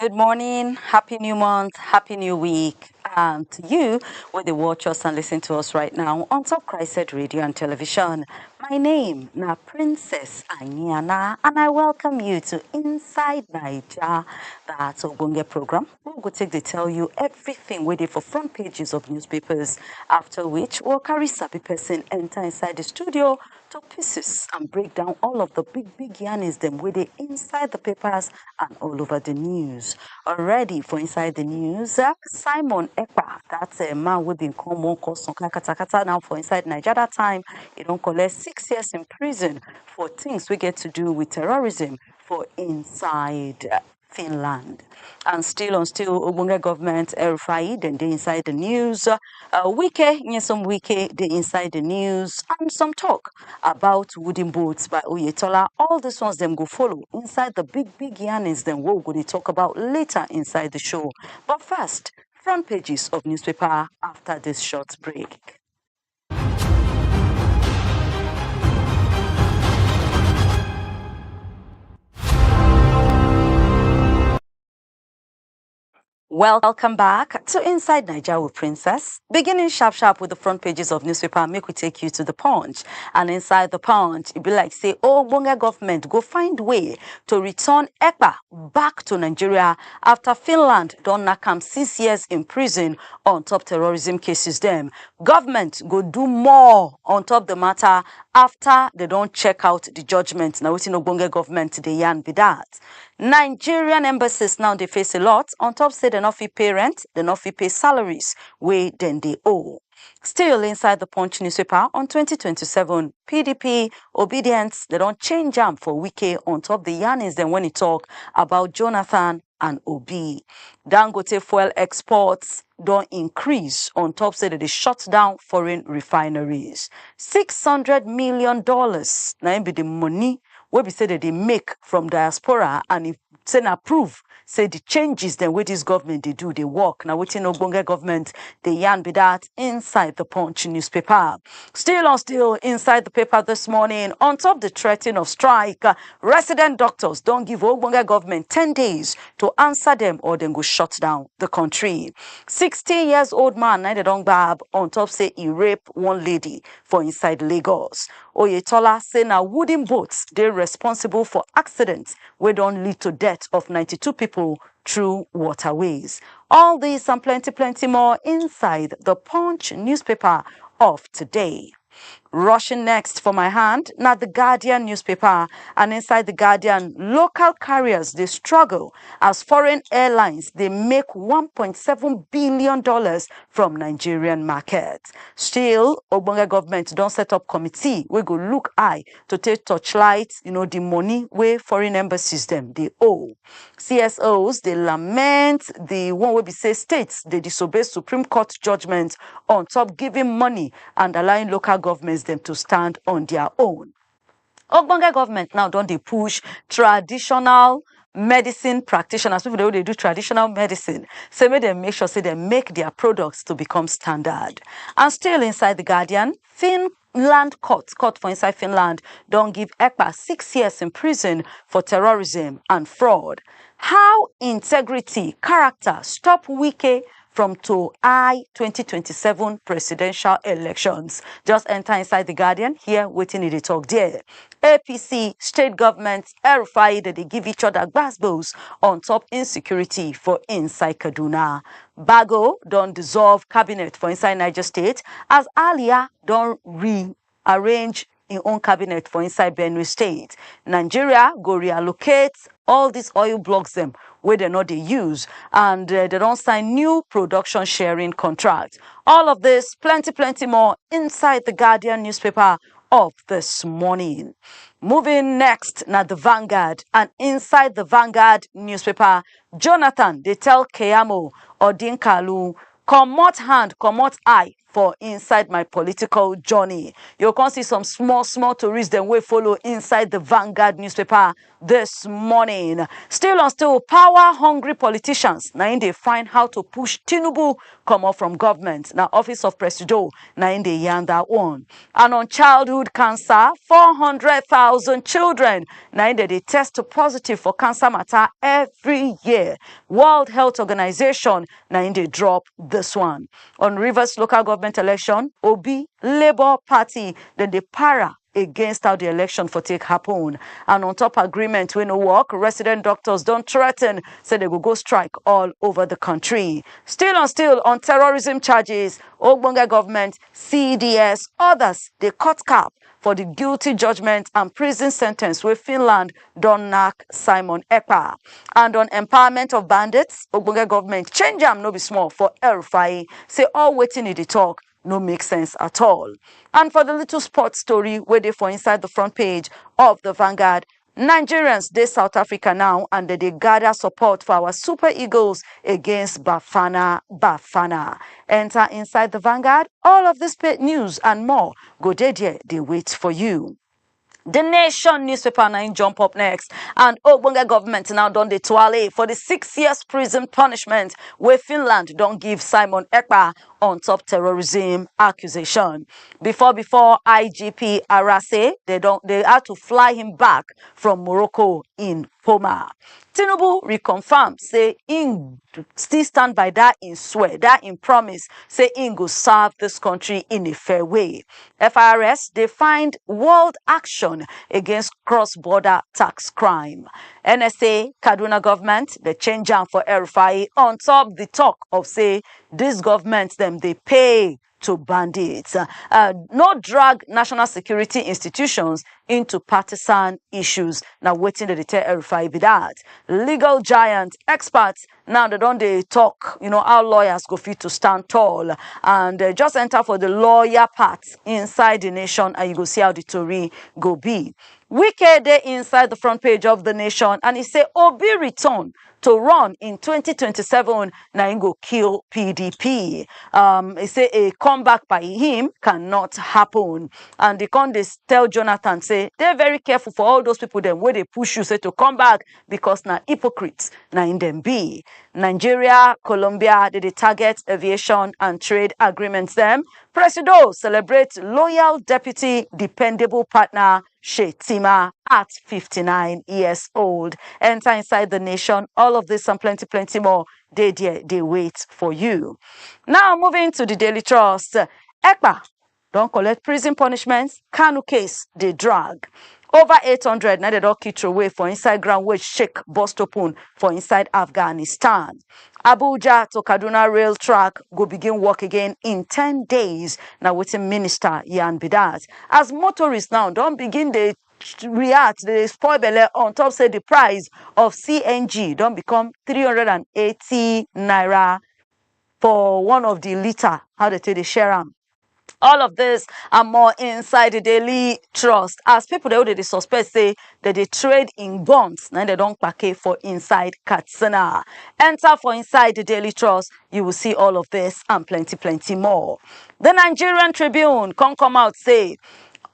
Good morning, happy new month, happy new week. And to you, where they watch us and listen to us right now on Top CHRICED Radio and Television. My name na Princess Anyana, and I welcome you to Inside Naija. That's a Ogbonge program. We'll go take to tell you everything we did for front pages of newspapers. After which, we'll carry sabi person enter inside the studio to pieces and break down all of the big yarnings them with it inside the papers and all over the news. Already for inside the news, Simon Ekpa, that's a man we've been common cause katakata now for Inside Naija. That time, he don't collect 6 years in prison for things we get to do with terrorism for inside Finland. And still Obidients government El-Rufai, then they inside the news. Wike, some Wike, they inside the news. And some talk about wooden boats by Oyetola. All these ones them go follow inside the big yarnings then we're going to talk about later inside the show. But first, front pages of newspaper after this short break. Welcome back to Inside Naija with Princess. Beginning sharp with the front pages of newspaper, make we take you to the Punch. And inside the Punch, it be like say, Ogbonge government go find way to return Ekpa back to Nigeria after Finland don knack am 6 years in prison on top terrorism cases them. Government go do more on top the matter after they don't check out the judgment. Now wetin Ogbonge government dey yarn be that. Nigerian embassies now they face a lot. On top say they not fit pay rent, they not fit pay salaries wey then they owe. Still inside the Punch newspaper on 2027, PDP, Obidients, they don't change am for Wike on top the yarnings then when he talk about Jonathan and Obi. Dangote fuel exports don't increase on top say that they shut down foreign refineries. $600 million now be the money where we say that they make from diaspora, and if say approve, say the changes then with this government they do, they work. Now waiting Ogbonge government, they yarn be that inside the Punch newspaper. Still inside the paper this morning, on top the threatening of strike, resident doctors don't give Ogbonge government 10 days to answer them or then go shut down the country. 16 years old man, now they don't grab on top say he raped one lady for inside Lagos. Oyetola say now wooden boats they're responsible for accidents where don't lead to death of 92 people through waterways. All these and plenty more inside the Punch newspaper of today. Rushing next for my hand, now the Guardian newspaper, and inside the Guardian, local carriers, they struggle as foreign airlines, they make $1.7 billion from Nigerian markets. Still, Ogbonge government don't set up committee, we go look eye to take torchlight, the money where foreign embassies them, they owe. CSOs, they lament the one where we say states, they disobey Supreme Court judgment on top giving money and allowing local governments them to stand on their own. Ogbonge government now don't they push traditional medicine practitioners, people they do traditional medicine, so may they make sure say they make their products to become standard. And still inside the Guardian, Finland court for inside Finland don't give Ekpa 6 years in prison for terrorism and fraud. How integrity, character stop Wike from to 2027 presidential elections. Just enter inside the Guardian, here waiting in the talk there. APC, state governments, El-Rufai, that they give each other gbasgbos on top insecurity for inside Kaduna. Bago don't dissolve cabinet for inside Niger State, as Alia don't rearrange in own cabinet for inside Benue State. Nigeria go reallocate all these oil blocks them where they know they use, and they don't sign new production sharing contracts. All of this, plenty more inside the Guardian newspaper of this morning. Moving next, now the Vanguard, and inside the Vanguard newspaper, Jonathan, they tell Keyamo Odinkalu, comot hand, comot eye for inside my political journey. You can see some small tourists then we follow inside the Vanguard newspaper this morning. Still power hungry politicians. Now they find how to push Tinubu come up from government. Now office of Presido, now in the yarn that one. And on childhood cancer, 400,000 children. Now they test positive for cancer matter every year. World Health Organization, now they drop this one. On Rivers local government election, Obi, Labour Party, then the para against how the election for take happen. And on top agreement, we no work, resident doctors don't threaten, say they will go strike all over the country. Still on terrorism charges, Ogbonge government, CDS, others, they cut cap for the guilty judgment and prison sentence with Finland don knack Simon Ekpa. And on empowerment of bandits, Ogbonge government change am no be small for El-Rufai, say all waiting in the talk no make sense at all. And for the little sports story, where they for inside the front page of the Vanguard, Nigerians, they South Africa now, and they gather support for our Super Eagles against Bafana. Enter inside the Vanguard. All of this news and more, go there, they wait for you. The Nation newspaper now jump up next. And Ogbonge government now done the toile for the 6 years prison punishment where Finland don't give Simon Ekpa on top terrorism accusation. Before IGP Arase, they had to fly him back from Morocco in Poma. Tinubu reconfirm, say in still stand by that in swear, that in promise, say in go serve this country in a fair way. FIRS, they find world action against cross-border tax crime. NSA, Kaduna government, they change am for El-Rufai on top the talk of say this government them they pay to bandits. No drag national security institutions into partisan issues. Now waiting to tell El-Rufai be that. Legal giant experts, now they talk, how lawyers go fit to stand tall. And just enter for the lawyer part inside the Nation and you go see how the story go be. Wike dey inside the front page of the Nation and he say Obi return to run in 2027, now he go kill PDP. He say a comeback by him cannot happen. And they can't tell Jonathan, say, they're very careful for all those people then where they push you, say, to come back because now hypocrites, now in them be. Nigeria, Colombia, they target aviation and trade agreements them. Presido celebrates loyal deputy, dependable partner, Shetima at 59 years old. Enter inside the Nation. All of this and plenty more, they wait for you. Now moving to the Daily Trust. Ekpa don't collect prison punishments. Kanu case, they drag. Over 800 now they don't keep away for inside ground which shake bust open for inside Afghanistan. Abuja to Kaduna rail track go begin work again in 10 days. Now waiting Minister Yan Bidat. As motorists now don't begin they react, they spoil belly on top say the price of CNG don't become 380 naira for one of the liter. How they take the share am. All of this and more inside the Daily Trust. As people they suspect say that they trade in guns, now they don't pay for inside Katsina. Enter for inside the Daily Trust. You will see all of this and plenty more. The Nigerian Tribune come out say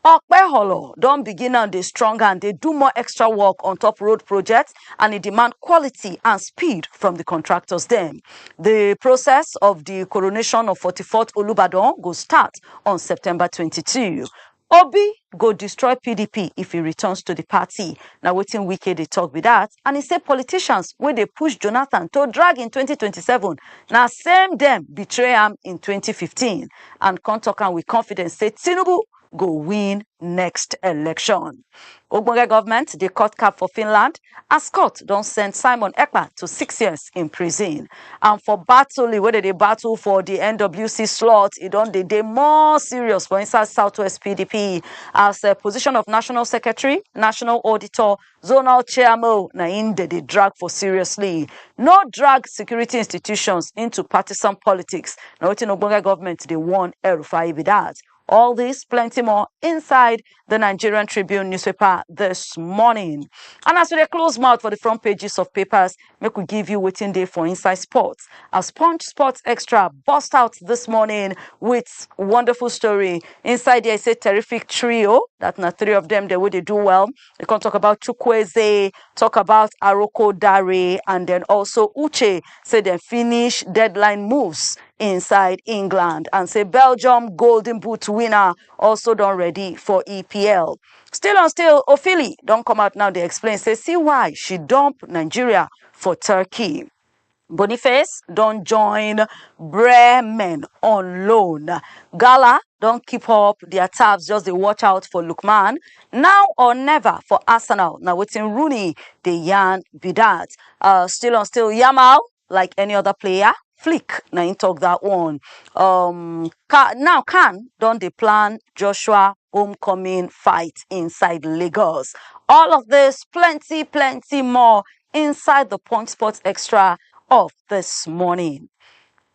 Okpeholo don't begin on the stronger and they do more extra work on top road projects and they demand quality and speed from the contractors then. The process of the coronation of 44th Olubadan will start on September 22. Obi go destroy PDP if he returns to the party. Now waiting Wike they talk with that. And he said politicians where they push Jonathan to drag in 2027. Now same them betray him in 2015. And Kontokan with confidence say Tinubu go win next election. Ogbonge government, they cut cap for Finland. As court don't send Simon Ekpa to 6 years in prison. And for battle, whether they battle for the NWC slot, it don't they more serious for inside Southwest PDP as a position of National Secretary, National Auditor, Zonal Chairman, na in they drag for seriously. No drag security institutions into partisan politics. Now, in Ogbonge government, they want El-Rufai with that. All this, plenty more inside the Nigerian Tribune newspaper this morning. And as we close mouth for the front pages of papers, make we give you waiting day for Inside Sports. As Punch Sports Extra bust out this morning with wonderful story. Inside there is a terrific trio. That na three of them, the way they do well. We can talk about Chukwueze, talk about Aroko Dare, and then also Uche. Say they finish deadline moves inside England, and say Belgium Golden Boot winner also done ready for EPL. Still, Ophili don't come out now. They explain, say, see why she dumped Nigeria for Turkey. Boniface don't join Bremen on loan. Gala don't keep up their tabs, just they watch out for Lukman. Now or never for Arsenal. Now waiting Rooney, the yarn be that. Still Yamal, like any other player. Flick, now you talk that one. Now don't they plan Joshua homecoming fight inside Lagos? All of this, plenty more inside the Punch Sports Extra of this morning.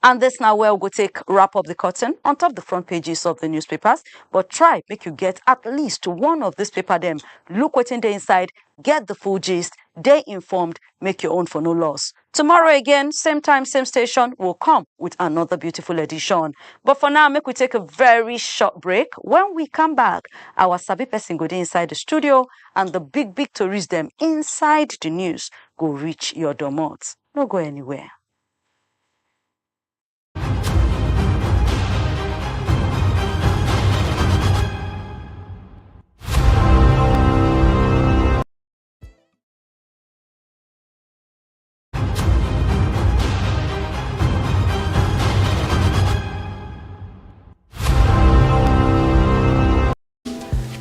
And this now where we'll take wrap up the curtain on top the front pages of the newspapers. But try make you get at least one of this paper them. Look what's in the inside, get the full gist, they informed, make your own for no loss. Tomorrow again, same time, same station, we'll come with another beautiful edition. But for now, make we take a very short break. When we come back, our Sabi person go dey inside the studio and the big tourists them inside the news go reach your domot. No go anywhere.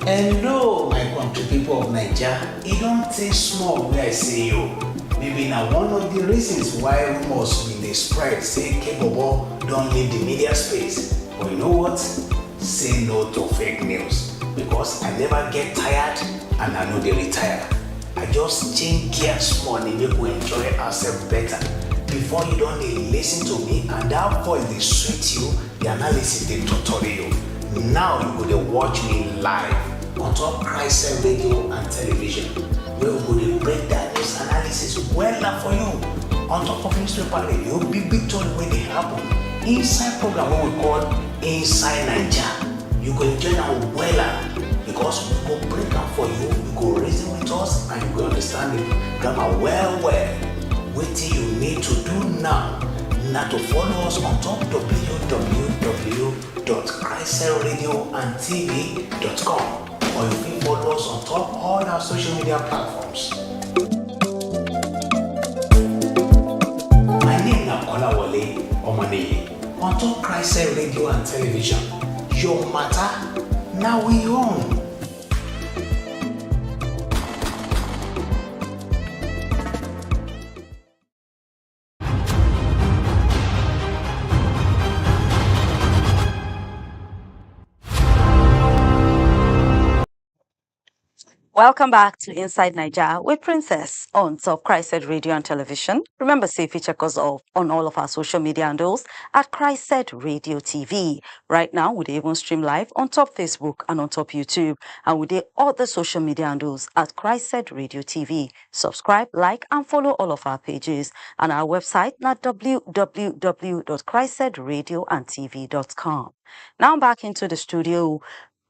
Hello, my country people of Naija. It don't take small where I say you. Maybe now one of the reasons why rumors in the spread say Kebobo don't leave the media space. But you know what? Say no to fake news. Because I never get tired and I know they retire. I just change gears small and make we enjoy ourselves better. Before you don't listen to me and that voice they sweet you, the analysis they tutorial. Now you go to watch me live on top CHRICED Radio and television. We will go to break that news analysis well for you. On top of newspaper radio, big story when they happen. Inside program what we call Inside Naija. You go enjoy now well because we go break down for you, you go reason with us and you go understand the grammar well. What you need to do now to follow us on top www.cricedradiotv.com or you can follow us on top all our social media platforms. My name is Kolawole Omane. On top CHRICED Radio and television, your matter now we own. Welcome back to Inside Naija with Princess on top CHRICED Radio and Television. Remember, say if you check us off on all of our social media handles at CHRICED Radio TV. Right now, we even stream live on top Facebook and on top YouTube, and we all the social media handles at CHRICED Radio TV. Subscribe, like, and follow all of our pages and our website at www.cricedradiotv.com. Now back into the studio.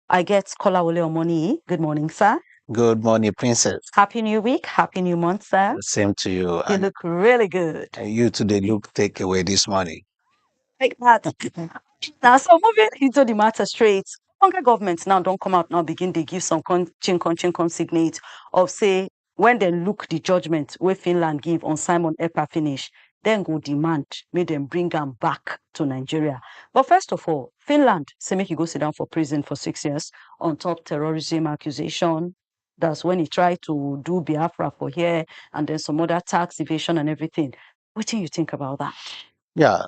I get Kolawole Omoni. Good morning, sir. Good morning, Princess. Happy New Week. Happy New Month, sir. Same to you. You look really good. You today look take away this morning. Like that. Now, so moving into the matter straight, Congo government now don't come out now begin they give some consignate of say when they look the judgment where Finland give on Simon Ekpa finish, then go demand make them bring them back to Nigeria. But first of all, Finland say make you go sit down for prison for 6 years on top terrorism accusation. That's when he tried to do Biafra for here and then some other tax evasion and everything. What do you think about that? Yeah,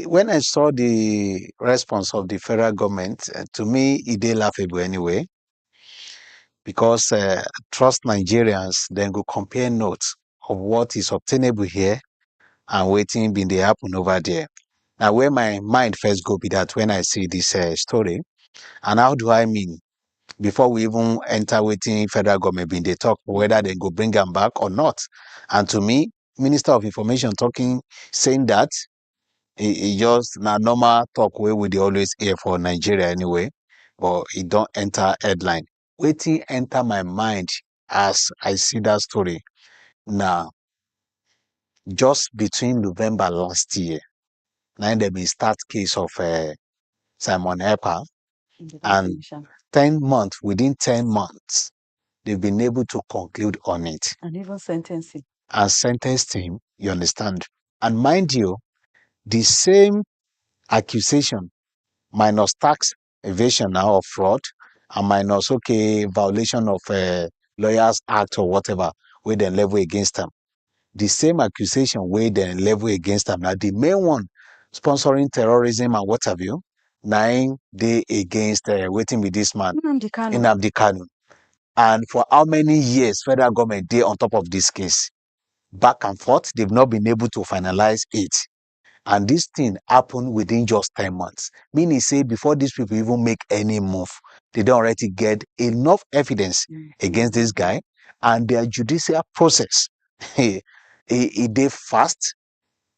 when I saw the response of the federal government, to me it is laughable anyway, because trust Nigerians then go compare notes of what is obtainable here and waiting being they happen over there. Now, where my mind first go be that when I see this story, and how do I mean, before we even enter waiting federal government being they talk whether they go bring them back or not. And to me, Minister of Information saying that it just na normal talk where we dey always hear for Nigeria anyway, but it don't enter headline. Waiting enter my mind as I see that story. Now, just between November last year, now they been start case of Simon Ekpa, and within 10 months, they've been able to conclude on it. And even sentence him. And sentenced him, you understand? And mind you, the same accusation, minus tax evasion now of fraud, and minus, violation of Lawyers Act or whatever, where they level against them. The same accusation where they level against them. Now, the main one, sponsoring terrorism and what have you, 9 day against waiting with this man, Nnamdi Kanu. And for how many years federal government they on top of this case? Back and forth, they've not been able to finalize it. And this thing happened within just 10 months. Meaning, say, before these people even make any move, they don't already get enough evidence against this guy, and their judicial process, it they fast,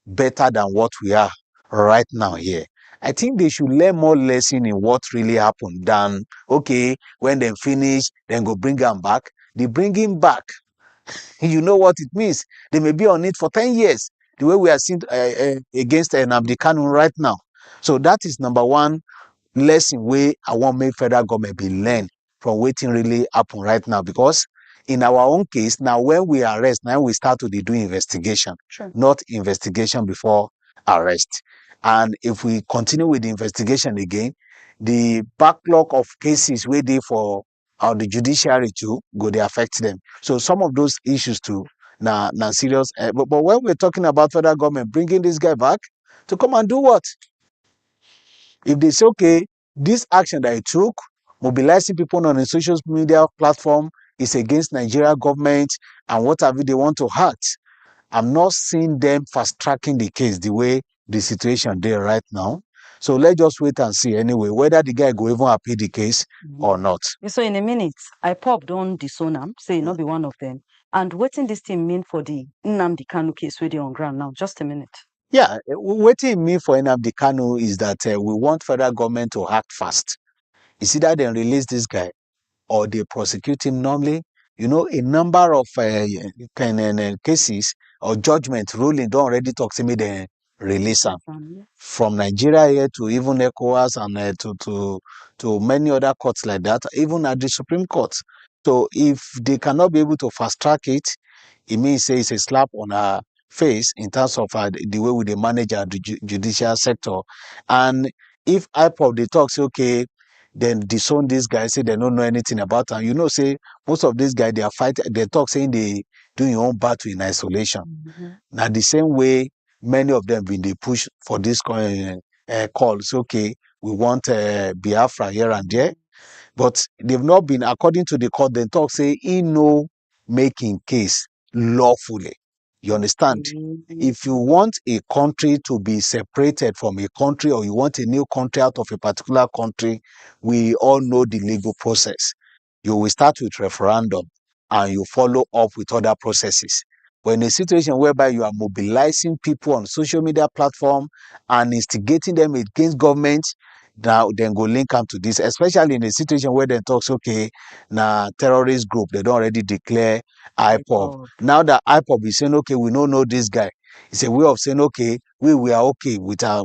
better than what we are right now here. I think they should learn more lesson in what really happened than, when they finish, then go bring them back. They bring him back. You know what it means. They may be on it for 10 years, the way we are seeing against Nnamdi Kanu right now. So that is number one lesson where I want make federal government be learn from waiting really happen right now. Because in our own case, now when we arrest, now we start to do investigation, not investigation before arrest. And if we continue with the investigation again, the backlog of cases where they for the judiciary too go they affect them. So some of those issues too now serious. But when we're talking about federal government bringing this guy back to come and do what? If they say, this action that he took, mobilizing people on a social media platform, is against Nigeria government and whatever they want to hurt, I'm not seeing them fast-tracking the case the way the situation there right now. So let's just wait and see anyway, whether the guy go even appeal the case or not. So in a minute, I don't disown him, say not be one of them. And what in this thing mean for the Nnamdi Kanu case where they on ground now? Just a minute. Yeah, what it mean for Nnamdi Kanu is that we want federal government to act fast. It's either they release this guy or they prosecute him normally. You know, a number of cases or judgment ruling don't already talk to me, they release him. From Nigeria here to even ECOWAS and to many other courts like that, even at the Supreme Court. So if they cannot be able to fast track it, it means say it's a slap on our face in terms of the way we manage our judicial sector. And if IPOB they talk, say, then disown these guys, say they don't know anything about them. You know, say most of these guys, they are fighting, they talk saying they do your own battle in isolation. Now, the same way many of them been they push for this calls, we want Biafra here and there. But they've not been, according to the court, they talk, say, no making case lawfully. You understand? If you want a country to be separated from a country, or you want a new country out of a particular country, we all know the legal process. You will start with referendum and you follow up with other processes. But in a situation whereby you are mobilizing people on social media platform and instigating them against government, now then go link up to this, especially in a situation where they talk, now terrorist group, they don't already declare IPOB. Now that IPOB is saying, we don't know this guy. It's a way of saying, we are okay with our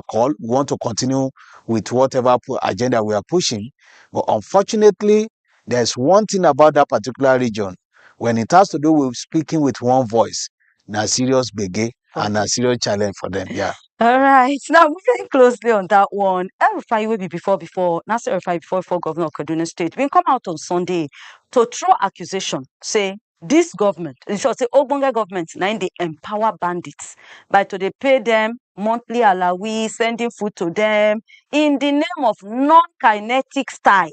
call. We want to continue with whatever agenda we are pushing. But unfortunately, there's one thing about that particular region. When it has to do with speaking with one voice, now serious bege and a serious challenge for them. Yeah. All right. Now moving closely on that one, El-Rufai will be before Nasir El-Rufai before Governor of Kaduna State. We come out on Sunday to throw accusation, say this government, in short, say Ogbonge government, now they empower bandits by to they pay them monthly alawi, sending food to them in the name of non-kinetic style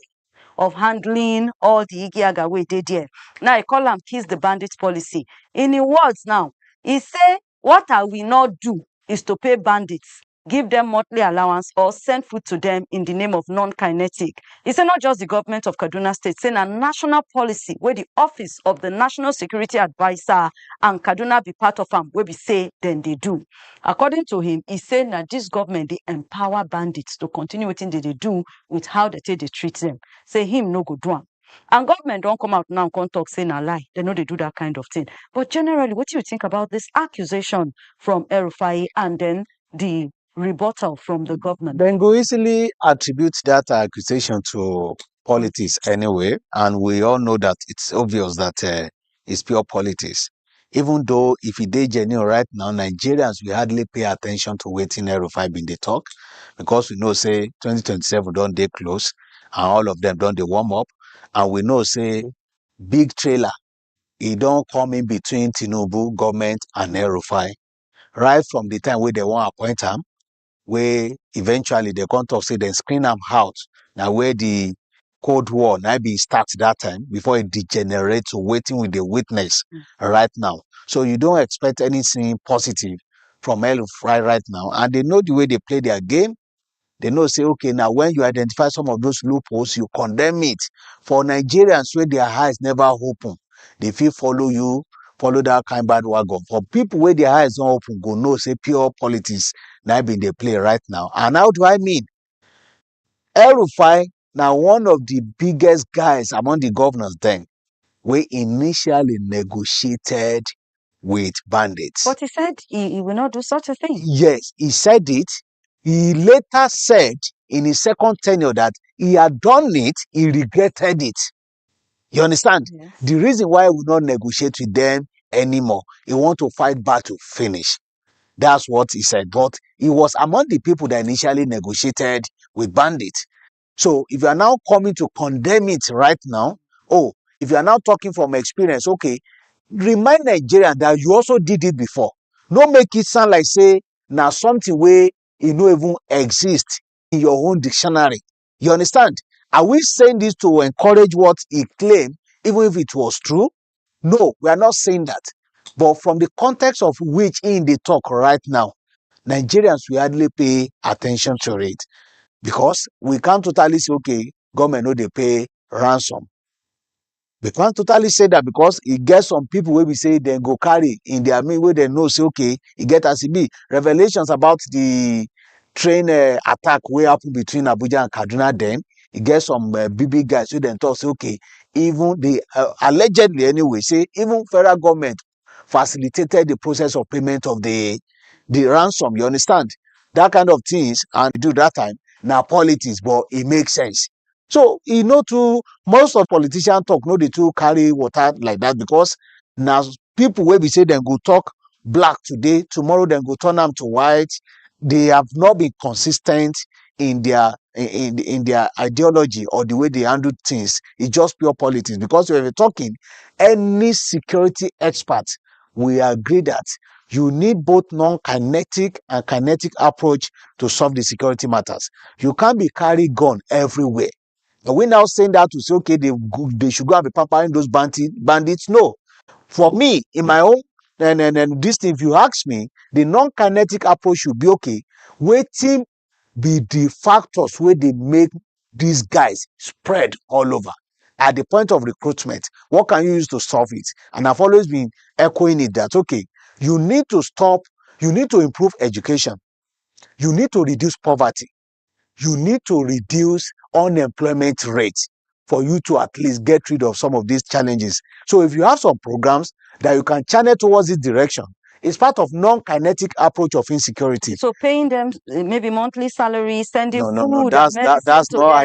of handling all the Igiaga way they there. Now I call them kiss the bandits policy. In the words now, he say, what are we not do is to pay bandits, give them monthly allowance, or send food to them in the name of non-kinetic. He said not just the government of Kaduna State, saying a national policy where the office of the National Security Advisor and Kaduna be part of them, where we say then they do. According to him, he said that this government, they empower bandits to continue what they do with how they treat them. Say him no go do am. And government don't come out now and come talk saying a lie. They know they do that kind of thing. But generally, what do you think about this accusation from El-Rufai and then the rebuttal from the government? Then go easily attribute that accusation to politics anyway, and we all know that it's obvious that it's pure politics. Even though if it is genuine right now, Nigerians will hardly pay attention to waiting El-Rufai bin dey talk, because we know say 2027 don't dey close, and all of them don't dey warm up, and we know say big trailer don't come in between Tinubu government and El-Rufai right from the time where they want to appoint him, where eventually they come talk say they screen am out. Now where the Cold War now be starts that time before it degenerates to waiting with the witness right now. So you don't expect anything positive from El-Rufai right now. And they know the way they play their game. They know say, okay, now when you identify some of those loopholes, you condemn it. For Nigerians where their eyes never open, they feel follow you, follow that kind bad wagon. For people where their eyes don't open, go know say pure politics now be they play right now. And how do I mean? El-Rufai now one of the biggest guys among the governors then, we initially negotiated with bandits. But he said he will not do such a thing. Yes, he said it. He later said in his second tenure that he had done it, he regretted it. You understand? Yes. The reason why he would not negotiate with them anymore, he want to fight back to finish. That's what he said. But he was among the people that initially negotiated with bandits. So if you are now coming to condemn it right now, oh, if you are now talking from experience, okay, remind Nigerians that you also did it before. Don't make it sound like say now something where it no even exist in your own dictionary. You understand? Are we saying this to encourage what he claimed, even if it was true? No, we are not saying that. But from the context of which in the talk right now, Nigerians will hardly pay attention to it. Because we can't totally say, okay, government know they pay ransom. We can't totally say that because it gets some people where we say they go carry in their mean where they know say, okay, it get as it be. Revelations about the train attack way happened between Abuja and Kaduna then. It gets some BB guys who then talk say, okay, even the allegedly anyway, say even federal government facilitated the process of payment of the ransom. You understand? That kind of things and do that time. Now politics, but it makes sense. So you know, to most of politicians talk, no, they too carry water like that because now people where we say then go talk black today, tomorrow then go turn them to white. They have not been consistent in their in their ideology or the way they handle things. It's just pure politics. Because when we're talking, any security expert, we agree that you need both non-kinetic and kinetic approach to solve the security matters. You can't be carrying gun everywhere. Are we now saying that to say, okay, they should go and be pampering those bandits? No. For me, in my own, and this thing, if you ask me, the non-kinetic approach should be okay. Waiting be the factors where they make these guys spread all over. At the point of recruitment, what can you use to solve it? And I've always been echoing it that, okay, you need to stop, you need to improve education, you need to reduce poverty, you need to reduce unemployment rate for you to at least get rid of some of these challenges. So if you have some programs that you can channel towards this direction, it's part of non-kinetic approach of insecurity. So paying them maybe monthly salary, sending No, food, that's to not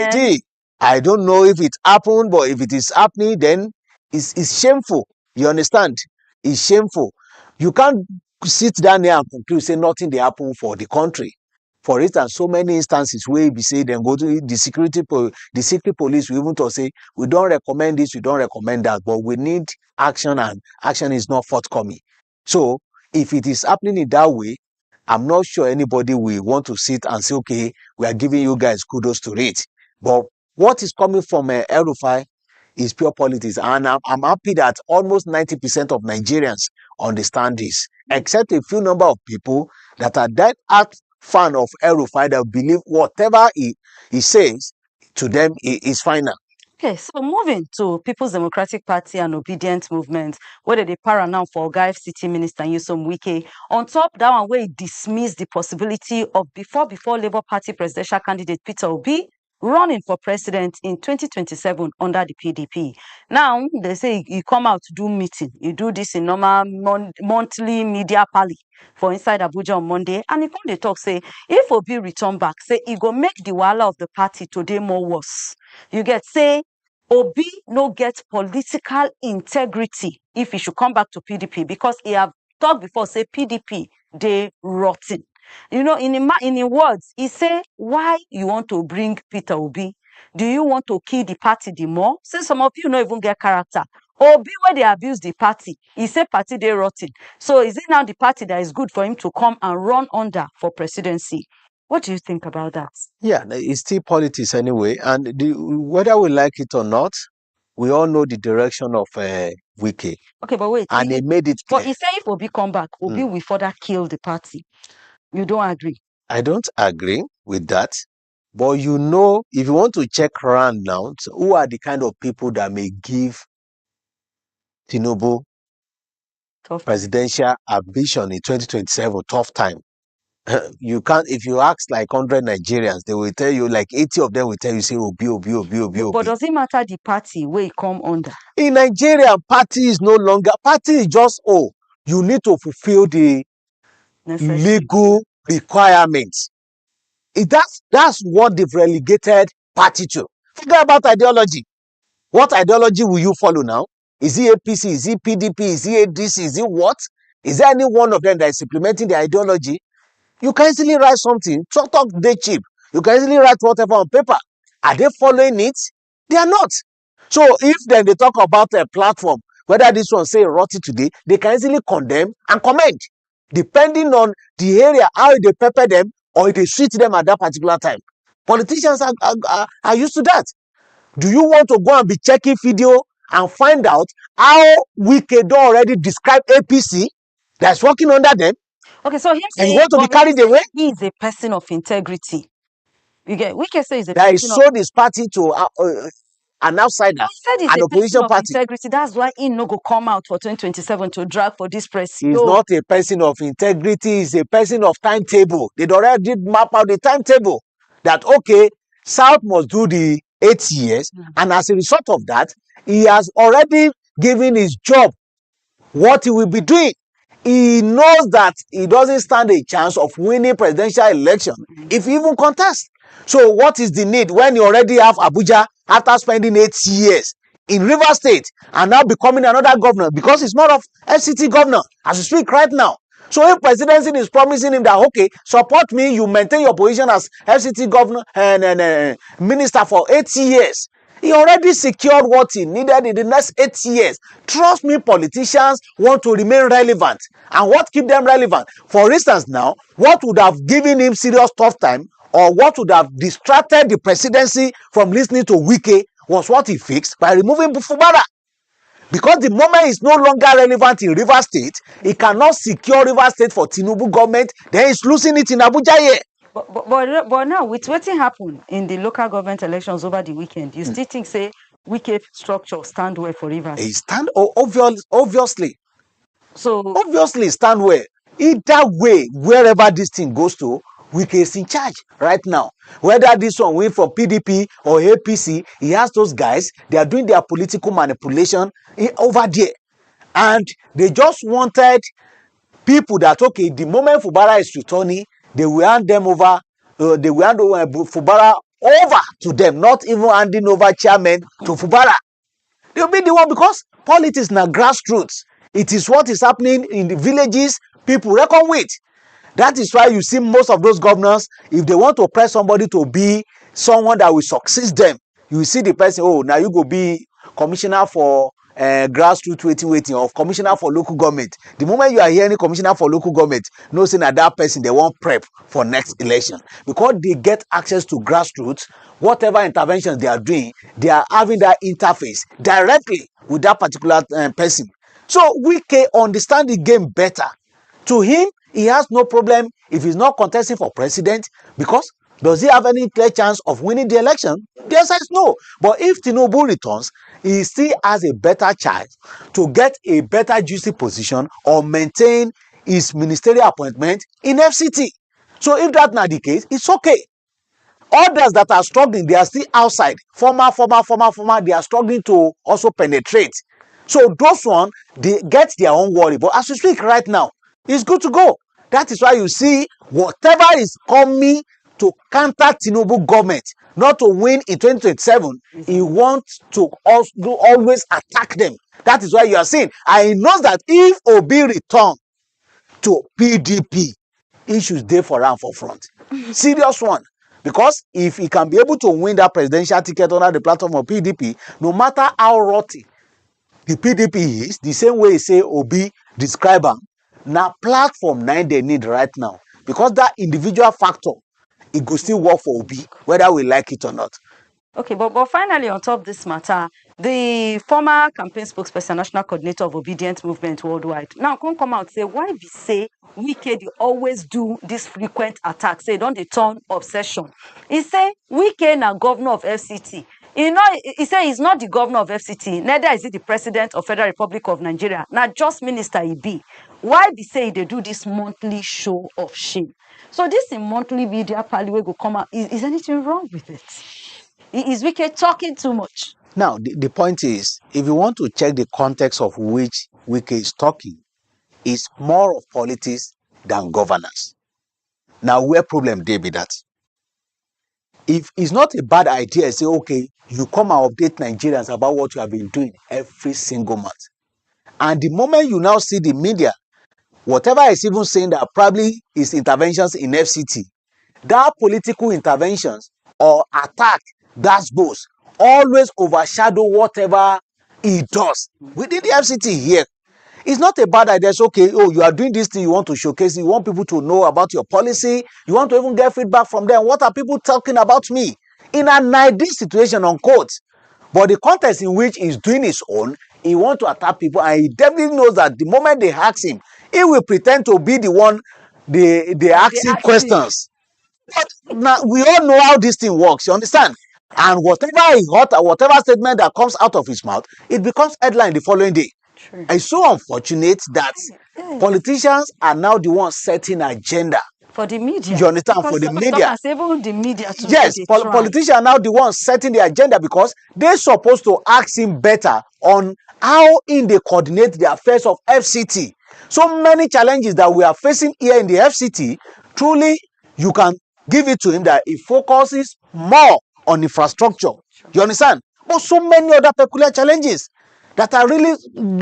them. ideal. I don't know if it happened, but if it is happening, then it's shameful. You understand? It's shameful. You can't sit down there and conclude say nothing they happen for the country. For instance, so many instances where we say then go to the secret police, we even to say we don't recommend this, we don't recommend that, but we need action and action is not forthcoming. So if it is happening in that way, I'm not sure anybody will want to sit and say, okay, we are giving you guys kudos to it. But what is coming from El-Rufai is pure politics. And I'm happy that almost 90% of Nigerians understand this. except a few number of people that are that art fan of El-Rufai that believe whatever he says to them is final. Okay, so moving to People's Democratic Party and Obidients movement, where they para now for Oga FCT Minister Nyesom Wike. On top that one, where he dismissed the possibility of before Labour Party presidential candidate Peter Obi running for president in 2027 under the PDP. Now, they say you come out to do meeting. You do this in normal monthly media pally for Inside Abuja on Monday. And he come they talk, say, if Obi return back, say, he go make the wahala of the party today more worse. You get, say, Obi no get political integrity if he should come back to PDP because he have talked before, say, PDP, they rotten. You know, in his words, he say, why you want to bring Peter Obi? Do you want to kill the party the more? Since some of you don't even get character. Obi, where they abuse the party, he say party they rotten. So is it now the party that is good for him to come and run under for presidency? What do you think about that? Yeah, it's still politics anyway. And whether we like it or not, we all know the direction of Wike. Okay, but wait. And he made it clear. But he said if Obi come back, Obi will further kill the party. You don't agree? I don't agree with that. But you know, if you want to check around now, who are the kind of people that may give Tinubu presidential ambition in 2027 tough time? You can't, if you ask like 100 Nigerians, they will tell you, like 80 of them will tell you, say, Obi. But does it matter the party where it come under? In Nigeria, party is no longer, party is just, you need to fulfill the legal requirements. That's what they've relegated party to. Forget about ideology. What ideology will you follow now? Is it APC? Is it PDP? Is it ADC? Is it what? Is there any one of them that is implementing the ideology? You can easily write something. Talk they cheap. You can easily write whatever on paper. Are they following it? They are not. So if then they talk about a platform, whether this one say rotty today, they can easily condemn and comment, depending on the area, how they pepper them or if they treat them at that particular time. Politicians are used to that. Do you want to go and be checking video and find out how Wike already described APC that's working under them? Okay, so him and you want to be carried away? He is a person of integrity. You get Wike say is a that person he sold his party to an outsider, an opposition party. Integrity. That's why he no go come out for 2027 to drag for this press. He's not a person of integrity. He's a person of timetable. They already map out the timetable that okay, South must do the 8 years, and as a result of that, he has already given his job what he will be doing. He knows that he doesn't stand a chance of winning presidential election if he even contests. So what is the need when you already have Abuja after spending 8 years in Rivers State and now becoming another governor because he's more of FCT governor as we speak right now. So if presidency is promising him that, okay, support me, you maintain your position as FCT governor and minister for 8 years, he already secured what he needed in the next 8 years. Trust me, politicians want to remain relevant. And what keep them relevant? For instance now, what would have given him serious tough time or what would have distracted the presidency from listening to Wike was what he fixed by removing Fubara. Because the moment is no longer relevant in Rivers State, he cannot secure Rivers State for Tinubu government, then he's losing it in Abuja here. But now, with what happened in the local government elections over the weekend, you still think, say, Wike structure stand well for Rivers? He stand, obviously. So obviously stand well. Either way, wherever this thing goes to, Wike is in charge right now. Whether this one win from PDP or APC, he has those guys, they are doing their political manipulation over there. And they just wanted people that, okay, the moment Fubara is returning, they will hand them over, they will hand over Fubara over to them, not even handing over chairman to Fubara. They'll be the one because politics now grassroots. It is what is happening in the villages, people reckon with. That is why you see most of those governors, if they want to press somebody to be someone that will succeed them, you will see the person, oh, now you go be commissioner for grassroots waiting or commissioner for local government. The moment you are hearing commissioner for local government, no saying that person, they want prep for next election. Because they get access to grassroots, whatever interventions they are doing, they are having that interface directly with that particular person. So Wike understand the game better To him, he has no problem if he's not contesting for president, because does he have any clear chance of winning the election? The answer is no. But if Tinubu returns, he still has a better chance to get a better juicy position or maintain his ministerial appointment in FCT. So if that's not the case, it's okay. Others that are struggling, they are still outside. Former, they are struggling to also penetrate. So those one, they get their own worry. But as we speak right now, it's good to go. That is why you see whatever is coming to counter Tinubu government, not to win in 2027, he wants to also always attack them. That is why you are seeing. And he knows that if Obi return to PDP, issues there for him for front. Serious one. Because if he can be able to win that presidential ticket under the platform of PDP, no matter how rotty the PDP is, the same way he say Obi describe him, now platform 9 they need right now. Because that individual factor, it could still work for Obi, whether we like it or not. Okay, but finally, on top of this matter, the former campaign spokesperson, national coordinator of Obidients movement worldwide, now come out say why we say Wike they always do this frequent attacks. Say don't they turn obsession. He say Wike na governor of FCT. He say he's not the governor of FCT. Neither is he the president of Federal Republic of Nigeria. Not just minister he be. Why we say they do this monthly show of shame? So this in monthly media pally will go come out. Is anything wrong with it? Is Wike talking too much? Now, the point is, if you want to check the context of which Wike is talking, it's more of politics than governance. Now, where problem they be that? If it's not a bad idea, say, okay, you come and update Nigerians about what you have been doing every single month. And the moment you now see the media, whatever is even saying that probably is interventions in FCT, that political interventions or attack, that's both, always overshadow whatever he does within the FCT here. It's not a bad idea. It's okay. Oh, you are doing this thing. You want to showcase. You want people to know about your policy. You want to even get feedback from them. What are people talking about me? In an ideal situation, unquote. But the context in which he's doing his own, he wants to attack people, and he definitely knows that the moment they ask him, he will pretend to be the one they asking questions. But now we all know how this thing works. You understand? And whatever he got, whatever statement that comes out of his mouth, it becomes headline the following day. True. It's so unfortunate that politicians are now the ones setting agenda for the media. You understand? For the media. Even the media too, yes, politicians are now the ones setting the agenda because they're supposed to ask him better on how in they coordinate the affairs of FCT. So many challenges that we are facing here in the FCT, truly you can give it to him that he focuses more on infrastructure. You understand? But so many other peculiar challenges that are really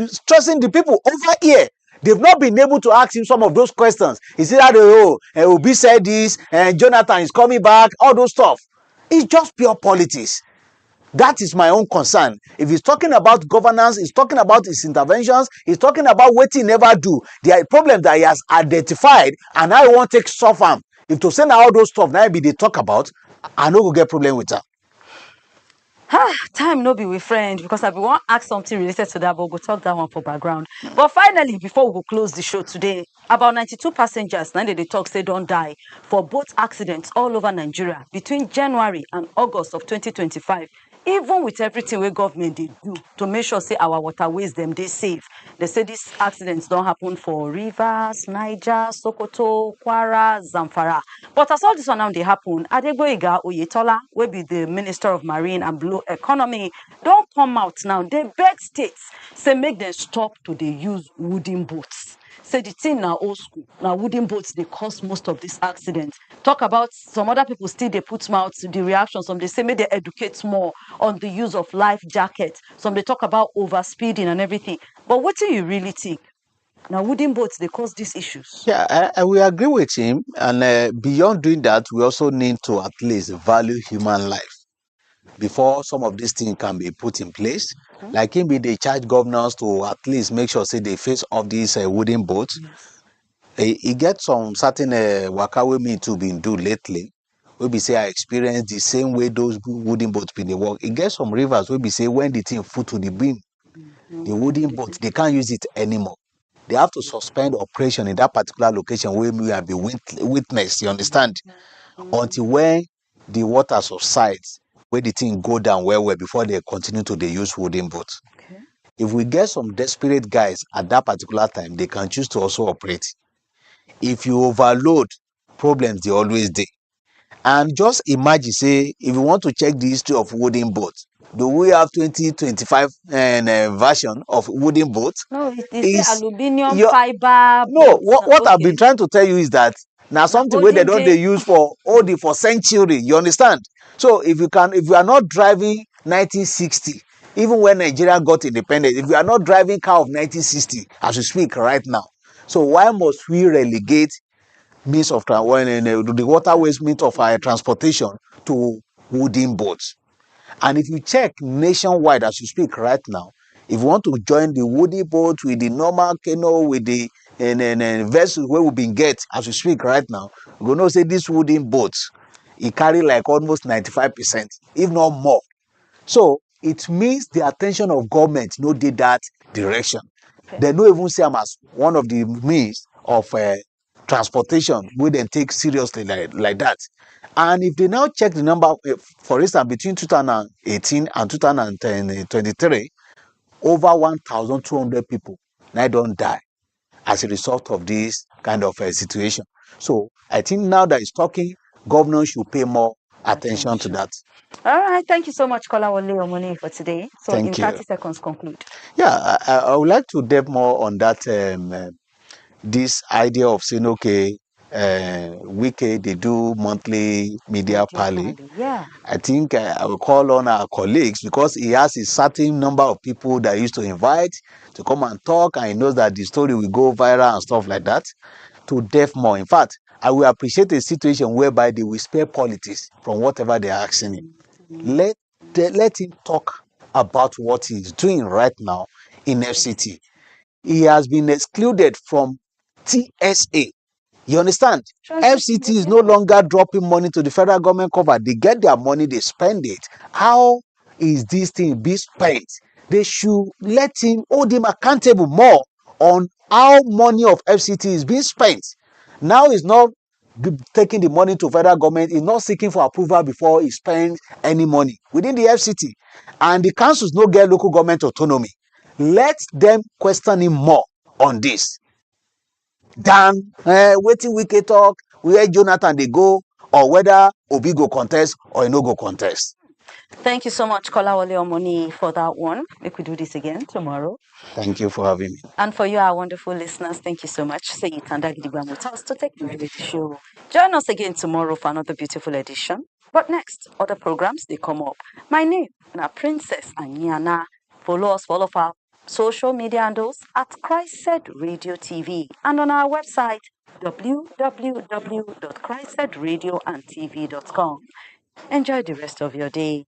stressing the people over here. They've not been able to ask him some of those questions. He said that Obi said this, and Jonathan is coming back, all those stuff. It's just pure politics. That is my own concern. If he's talking about governance, he's talking about his interventions, he's talking about what he never do. There are problems that he has identified, and I won't take stuff him. If to send all those stuff, now be they talk about, I know we'll get problem with that. Time no be with friend because I be want ask something related to that, but we'll talk that one for background. But finally, before we go close the show today, about 92 passengers, now they talk say don't die for boat accidents all over Nigeria between January and August of 2025. Even with everything where government they do to make sure say our waterways them they safe. They say these accidents don't happen for Rivers, Niger, Sokoto, Kwara, Zamfara. But as all this one now they happen, Oyetola, will be the Minister of Marine and Blue Economy, don't come out now. They beg states say make them stop to they use wooden boats. Say the thing now old school. Now wooden boats they cause most of these accidents. Talk about some other people still they put mouth to the reactions. Some they say maybe they educate more on the use of life jackets. Some they talk about overspeeding and everything. But what do you really think? Now wooden boats they cause these issues. Yeah, we agree with him. And beyond doing that, we also need to at least value human life before some of these things can be put in place. Like maybe they charge governors to at least make sure say they face off these wooden boats. Yes. He gets some certain waka with me to been do lately. We be say I experienced the same way those wooden boats been they work. It gets some rivers we be say when the thing foot to the beam, the wooden boat they can't use it anymore. they have to suspend operation in that particular location where we have been witness, you understand, until when the water subsides, where the thing go down well before they continue to use wooden boats. Okay. If we get some desperate guys at that particular time, they can choose to also operate. If you overload, problems they always there. And just imagine, say, if you want to check the history of wooden boats, do we have 2025 version of wooden boats? No, it's aluminium fiber no, boats. what I've been trying to tell you is that now something where they don't they use for for century. You understand? So if you are not driving 1960, even when Nigeria got independence, if you are not driving car of 1960 as we speak right now, so why must we relegate means of the waterways means of transportation to wooden boats? And if you check nationwide as you speak right now, if you want to join the woody boat with the normal canoe, with the vessels where we've been get as we speak right now, we're going to say this wooden boats, it carry like almost 95%, if not more. So it means the attention of government no did that direction. Okay. They don't even see them as one of the means of transportation we then take seriously like that. And if they now check the number, for instance, between 2018 and 2023, over 1,200 people now don't die as a result of this kind of situation. So I think now that it's talking, governors should pay more attention to that. All right. Thank you so much, Kolawole Omoni, for today. So Thank in you. 30 seconds, conclude. Yeah, I would like to delve more on that this idea of saying, okay, Wike, they do monthly media pally. Yeah. I think I will call on our colleagues because he has a certain number of people that he used to invite to come and talk, and he knows that the story will go viral and stuff like that, to delve more. In fact, I will appreciate a situation whereby they will spare politics from whatever they are asking him. Let him talk about what he is doing right now in FCT. He has been excluded from TSA. You understand? FCT is no longer dropping money to the federal government cover. They get their money, they spend it. How is this thing being spent? They should hold him accountable more on how money of FCT is being spent. Now he's not taking the money to federal government. He's not seeking for approval before he spends any money within the FCT. And the councils no get local government autonomy. Let them question him more on this than waiting Wike talk, where Jonathan they go, or whether Obi go contest or he no go contest. Thank you so much, Kolawole Omoni, for that one. We could do this again tomorrow. Thank you for having me. And for you, our wonderful listeners, thank you so much. Say you can with us to take the show. Join us again tomorrow for another beautiful edition. But next, other programs, they come up. My name is Princess Anyana. Follow us for all of our social media handles at CHRICED Radio TV and on our website www.CHRICEDRadioandTV.com. Enjoy the rest of your day.